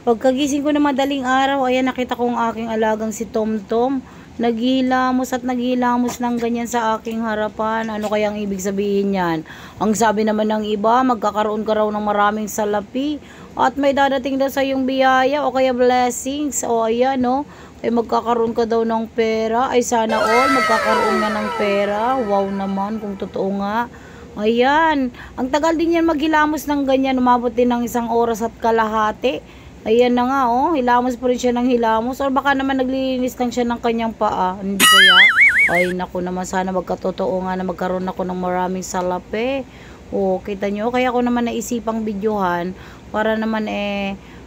Pagkagising ko na madaling araw, ayan nakita ko ang aking alagang si Tomtom. Naghihilamos at naghihilamos ng ganyan sa aking harapan. Ano kayang ibig sabihin yan? Ang sabi naman ng iba, magkakaroon ka raw ng maraming salapi. At may dadating daw sa iyong biyaya o kaya blessings. O ayan no, ay magkakaroon ka daw ng pera. Ay sana all, magkakaroon nga ng pera. Wow naman kung totoo nga. Ayan, ang tagal din yan maghilamos ng ganyan. Umabot din ng 1 oras at kalahati. Ayan na nga oh, hilamos pa rin siya ng hilamos. Or baka naman naglilinis lang siya ng kanyang paa. Hindi kaya? Ay naku naman, sana magkatotoo nga na magkaroon ako ng maraming salapi. O kita nyo, kaya ako naman naisipang videohan para naman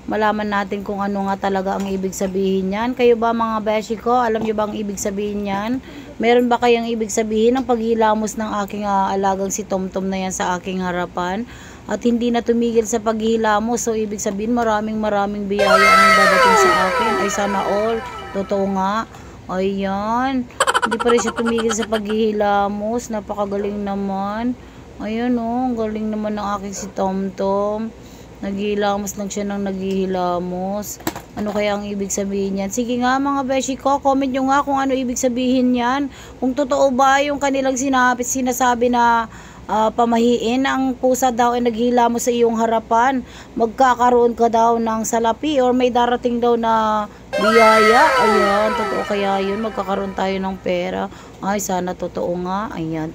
malaman natin kung ano nga talaga ang ibig sabihin yan. Kayo ba mga beshi ko, alam nyo ba ang ibig sabihin yan? Meron ba kayang ibig sabihin ng paghilamos ng aking alagang si Tomtom na yan sa aking harapan? At hindi na tumigil sa paghihilamos. So ibig sabihin maraming biyaya ang dadating sa akin. Ay sana all, totoo nga. Ayan, hindi pa rin siya tumigil sa paghihilamos. Napakagaling naman. Ayan oh, ang galing naman ng aking si Tomtom. Naghihilamos lang siya ng naghihilamos. Ano kaya ang ibig sabihin yan? Sige nga mga beshi ko, comment nyo nga kung ano ibig sabihin yan. Kung totoo ba yung kanilang sinasabi na pamahiin ang pusa daw ay naghihilamos sa iyong harapan, magkakaroon ka daw ng salapi or may darating daw na biyaya. Ayan, totoo kaya yun, magkakaroon tayo ng pera. Ay sana totoo nga. Ayan,